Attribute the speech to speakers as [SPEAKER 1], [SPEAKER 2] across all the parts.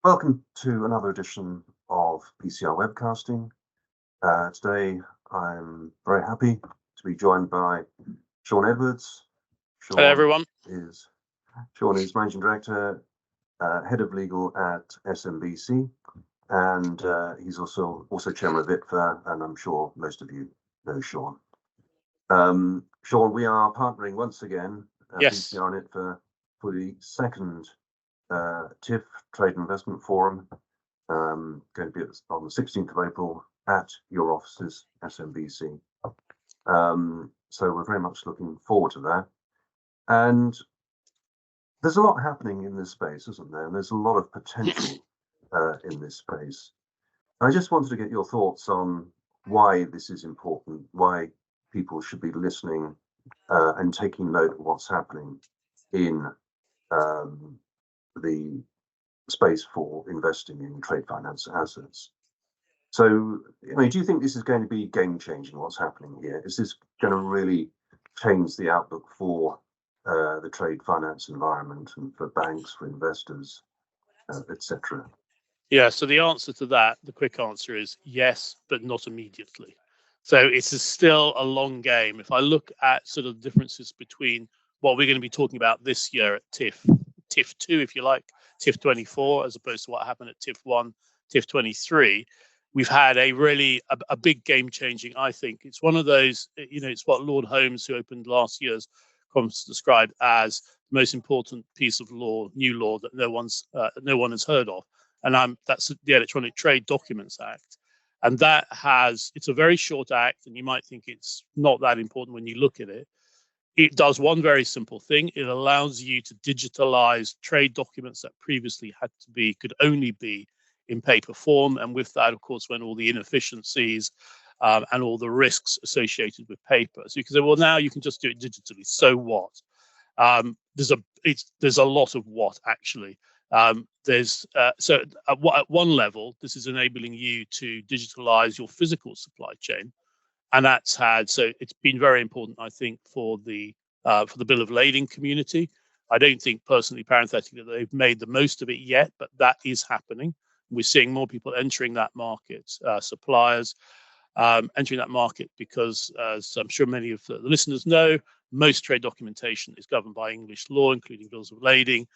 [SPEAKER 1] Welcome to another edition of BCR Webcasting. Today I'm very happy to be joined by Sean Edwards.
[SPEAKER 2] Hello, everyone.
[SPEAKER 1] Sean is Managing Director, Head of Legal at SMBC, and he's also Chairman of ITFA, and I'm sure most of you know Sean. Sean, we are partnering once again,
[SPEAKER 2] Yes.
[SPEAKER 1] BCR and ITFA, for the second TIF Trade Investment Forum, going to be on the 16th of April at your offices, SMBC. So we're very much looking forward to that. And there's a lot happening in this space, isn't there? And there's a lot of potential in this space. I just wanted to get your thoughts on why this is important, why people should be listening and taking note of what's happening in the space for investing in trade finance assets. So, I mean, do you think this is going to be game changing? What's happening here? Is this going to really change the outlook for the trade finance environment and for banks, for investors, etc.?
[SPEAKER 2] Yeah, so the answer to that, the quick answer is yes, but not immediately. So it's still a long game. If I look at sort of differences between what we're going to be talking about this year at TIF 2, if you like, TIF 24, as opposed to what happened at TIF 1, TIF 23, we've had a big game changing, I think. It's one of those, it's what Lord Holmes, who opened last year's conference, described as the most important piece of law, new law that no one has heard of. And that's the Electronic Trade Documents Act. And it's a very short act, and you might think it's not that important when you look at it. It does one very simple thing. It allows you to digitalize trade documents that previously could only be in paper form. And with that, of course, went all the inefficiencies and all the risks associated with paper. So you can say, well, now you can just do it digitally. So what? There's a lot of what, actually. So at one level, this is enabling you to digitalize your physical supply chain. And it's been very important, I think, for the bill of lading community. I don't think personally, parenthetically, that they've made the most of it yet, but that is happening. We're seeing more people entering that market, suppliers entering that market, because, as I'm sure many of the listeners know, most trade documentation is governed by English law, including bills of lading.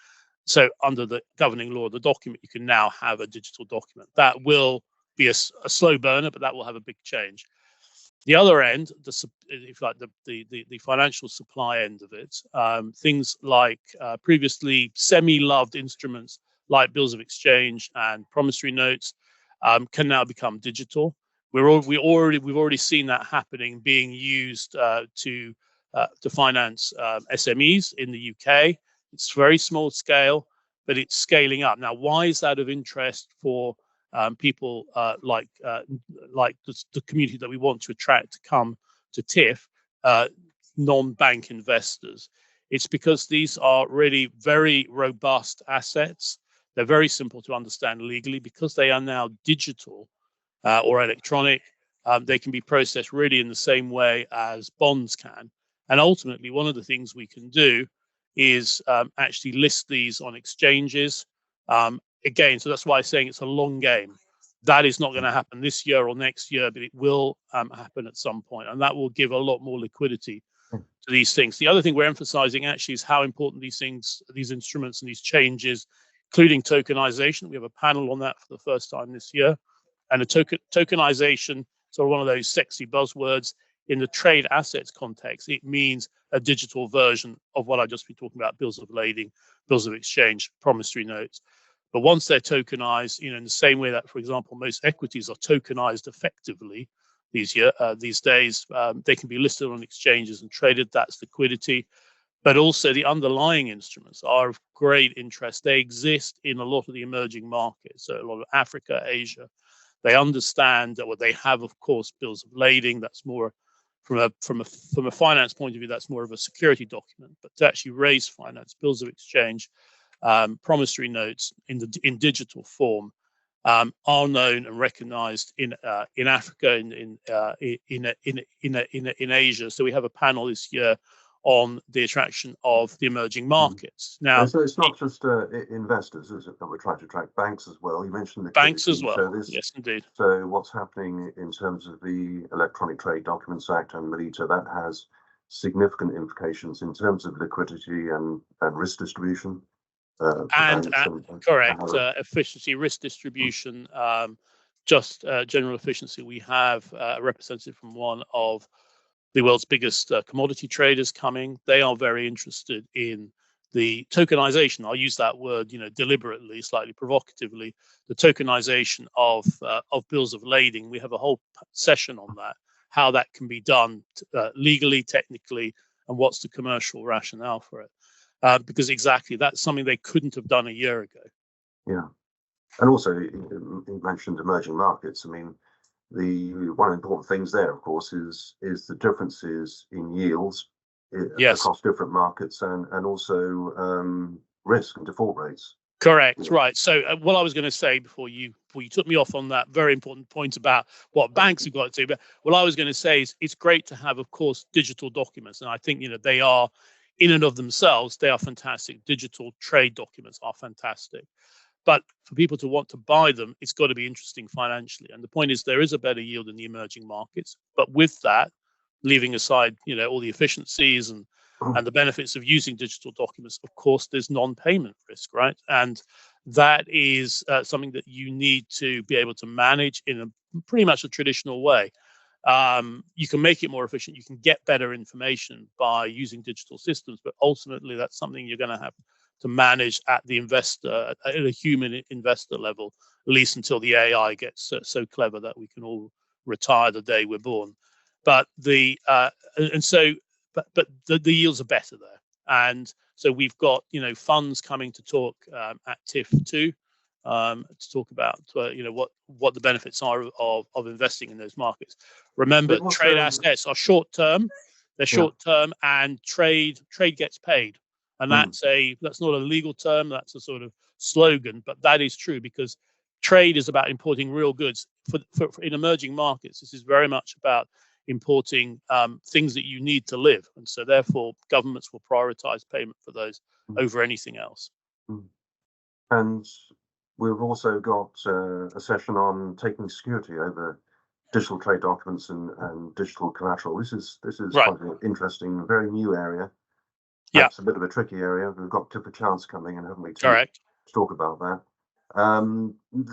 [SPEAKER 2] So under the governing law of the document, you can now have a digital document. That will be a slow burner, but that will have a big change. The other end, if like the financial supply end of it, things like previously semi-loved instruments like bills of exchange and promissory notes can now become digital. We've already seen that happening, being used to finance SMEs in the UK. It's very small scale, but it's scaling up. Now, why is that of interest for people like the community that we want to attract to come to TIF, non-bank investors? It's because these are really very robust assets. They're very simple to understand legally, because they are now digital or electronic. They can be processed really in the same way as bonds can. And ultimately, one of the things we can do is actually list these on exchanges. Again, so that's why I'm saying it's a long game. That is not going to happen this year or next year, but it will happen at some point, and that will give a lot more liquidity to these things. The other thing we're emphasizing actually is how important these things, these instruments and these changes, including tokenization. We have a panel on that for the first time this year. And tokenization, sort of one of those sexy buzzwords in the trade assets context. It means a digital version of what I've just been talking about: bills of lading, bills of exchange, promissory notes. But once they're tokenized, in the same way that, for example, most equities are tokenized effectively these days, they can be listed on exchanges and traded. That's liquidity. But also the underlying instruments are of great interest. They exist in a lot of the emerging markets, so a lot of Africa, Asia. They understand that what they have, of course, bills of lading. That's more from a finance point of view. That's more of a security document. But to actually raise finance, bills of exchange, promissory notes in digital form are known and recognized in Africa, in Asia. So we have a panel this year on the attraction of the emerging markets. Now,
[SPEAKER 1] so it's not just investors, is it, that we're trying to attract? Banks as well. You mentioned the
[SPEAKER 2] banks as well.
[SPEAKER 1] service.
[SPEAKER 2] Yes, indeed.
[SPEAKER 1] So what's happening in terms of the Electronic Trade Documents Act and MILITA, that has significant implications in terms of liquidity and risk distribution.
[SPEAKER 2] Correct. Efficiency, risk distribution, just general efficiency. We have a representative from one of the world's biggest commodity traders coming. They are very interested in the tokenization. I'll use that word, deliberately, slightly provocatively. The tokenization of bills of lading. We have a whole session on that, how that can be done legally, technically, and what's the commercial rationale for it. Because exactly, that's something they couldn't have done a year ago.
[SPEAKER 1] Yeah, and also you mentioned emerging markets. I mean, the one of the important things there, of course, is the differences in yields across different markets, and also risk and default rates.
[SPEAKER 2] Correct. Yeah. Right. So what I was going to say before you took me off on that very important point about what banks have got to do, but what I was going to say is it's great to have, of course, digital documents, and I think they are, in and of themselves, they are fantastic. Digital trade documents are fantastic. But for people to want to buy them, it's got to be interesting financially. And the point is, there is a better yield in the emerging markets. But with that, leaving aside, all the efficiencies and the benefits of using digital documents, of course, there's non-payment risk, right? And that is something that you need to be able to manage in a pretty much a traditional way. You can make it more efficient. You can get better information by using digital systems, but ultimately that's something you're going to have to manage at the investor, at a human investor level, at least until the AI gets so clever that we can all retire the day we're born. But the yields are better there, and so we've got funds coming to talk at TIF2. To talk about what the benefits are of investing in those markets. Remember, trade assets are short term. They're short term, and trade gets paid, and that's not a legal term. That's a sort of slogan, but that is true because trade is about importing real goods. For in emerging markets, this is very much about importing things that you need to live, and so therefore governments will prioritize payment for those over anything else.
[SPEAKER 1] And we've also got a session on taking security over digital trade documents and digital collateral. This is
[SPEAKER 2] right.
[SPEAKER 1] Quite an interesting, very new area.
[SPEAKER 2] Yeah,
[SPEAKER 1] it's a bit of a tricky area. We've got TIFA Chance coming in, haven't we?
[SPEAKER 2] Correct.
[SPEAKER 1] To talk about that.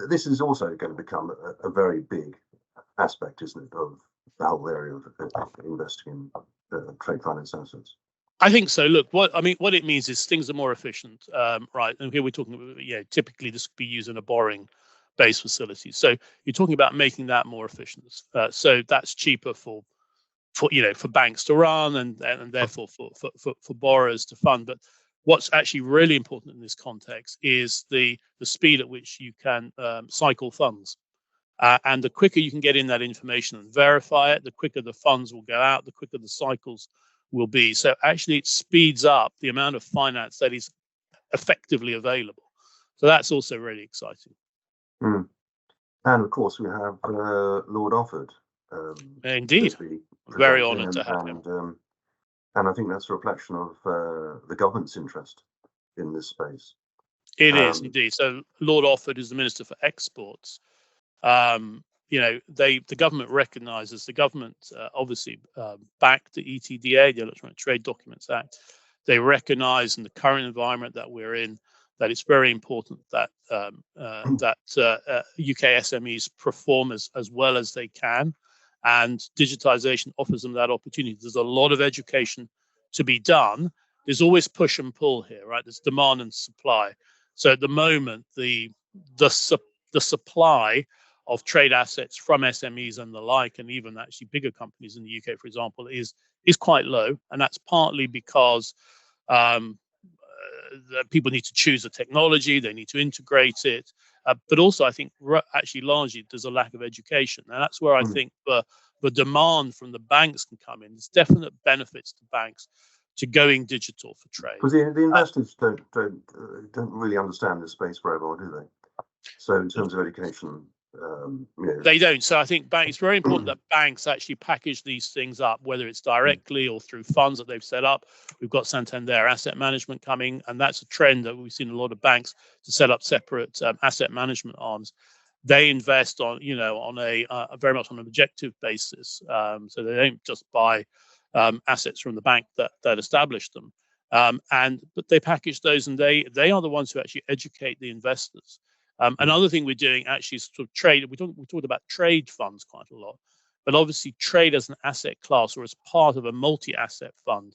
[SPEAKER 1] This is also going to become a very big aspect, isn't it, of the whole area of investing in trade finance assets.
[SPEAKER 2] I think so. Look, what it means is things are more efficient, right? And here we're talking about, typically this could be used in a borrowing-based facility. So you're talking about making that more efficient. So that's cheaper for banks to run and therefore for borrowers to fund. But what's actually really important in this context is the speed at which you can cycle funds. And the quicker you can get in that information and verify it, the quicker the funds will go out, the quicker the cycles will be. So actually it speeds up the amount of finance that is effectively available. So that's also really exciting.
[SPEAKER 1] And of course we have Lord Offord.
[SPEAKER 2] Indeed. Very honoured to have him.
[SPEAKER 1] And I think that's a reflection of the government's interest in this space.
[SPEAKER 2] It is indeed. So Lord Offord is the Minister for Exports. The government recognises, the government obviously backed the ETDA, the Electronic Trade Documents Act. They recognise in the current environment that we're in that it's very important that UK SMEs perform as well as they can, and digitisation offers them that opportunity. There's a lot of education to be done. There's always push and pull here, right? There's demand and supply. So at the moment, the supply of trade assets from SMEs and the like, and even actually bigger companies in the UK, for example, is quite low, and that's partly because people need to choose a technology, they need to integrate it, but also I think actually largely there's a lack of education, and that's where I think the demand from the banks can come in. There's definite benefits to banks to going digital for trade.
[SPEAKER 1] Because the investors don't really understand this space very well, do they? So in terms of education,
[SPEAKER 2] They don't. So I think it's very important that banks actually package these things up, whether it's directly or through funds that they've set up. We've got Santander Asset Management coming, and that's a trend that we've seen a lot of banks to set up separate asset management arms. They invest on, on a very much on an objective basis. So they don't just buy assets from the bank that established them. But they package those, and they are the ones who actually educate the investors. Another thing we're doing actually is sort of trade. We talked about trade funds quite a lot, but obviously trade as an asset class or as part of a multi-asset fund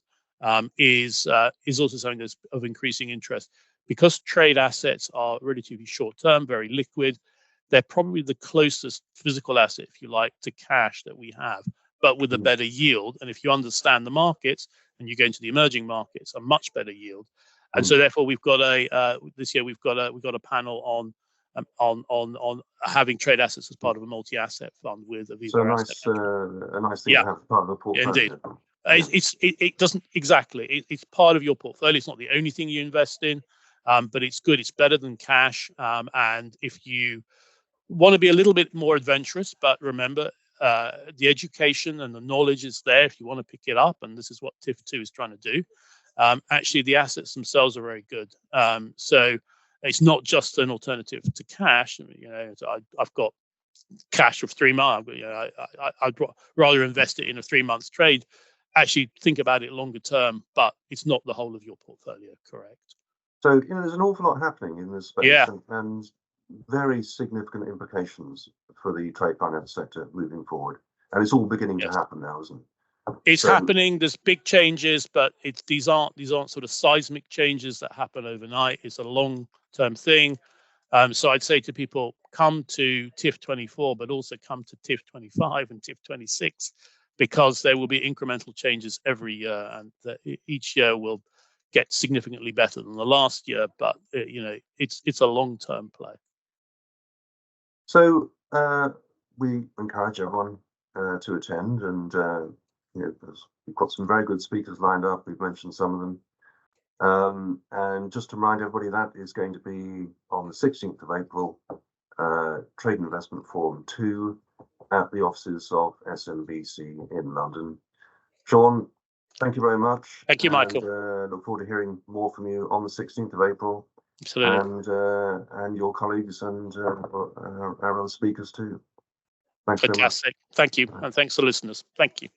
[SPEAKER 2] is also something that's of increasing interest, because trade assets are relatively short-term, very liquid. They're probably the closest physical asset, if you like, to cash that we have, but with a better yield. And if you understand the markets and you go into the emerging markets, a much better yield. And so therefore we've got this year we've got a panel on having trade assets as part of a multi-asset fund with Aviva.
[SPEAKER 1] So a nice thing to have part of the portfolio.
[SPEAKER 2] Indeed. It doesn't exactly. It's part of your portfolio. It's not the only thing you invest in, but it's good. It's better than cash. And if you want to be a little bit more adventurous, but remember, the education and the knowledge is there if you want to pick it up, and this is what TIF2 is trying to do. Actually, the assets themselves are very good. So it's not just an alternative to cash. I've got cash of 3 months. I'd rather invest it in a 3 month trade. Actually, think about it longer term, but it's not the whole of your portfolio. Correct.
[SPEAKER 1] So there's an awful lot happening in this space,
[SPEAKER 2] yeah.
[SPEAKER 1] and very significant implications for the trade finance sector moving forward. And it's all beginning to happen now, isn't it?
[SPEAKER 2] It's happening. There's big changes, but these aren't sort of seismic changes that happen overnight. It's a long-term thing. So I'd say to people, come to TIF 24, but also come to TIF 25 and TIF 26, because there will be incremental changes every year, and each year will get significantly better than the last year. But it's a long-term play.
[SPEAKER 1] So we encourage everyone to attend, and we've got some very good speakers lined up. We've mentioned some of them. And just to remind everybody, that is going to be on the 16th of April, Trade Investment Forum 2 at the offices of SMBC in London. Sean, thank you very much.
[SPEAKER 2] Thank you, Michael.
[SPEAKER 1] Look forward to hearing more from you on the 16th of April.
[SPEAKER 2] Absolutely.
[SPEAKER 1] And your colleagues and our other speakers too. Thanks
[SPEAKER 2] Fantastic.
[SPEAKER 1] very much.
[SPEAKER 2] Thank you. And thanks to listeners. Thank you.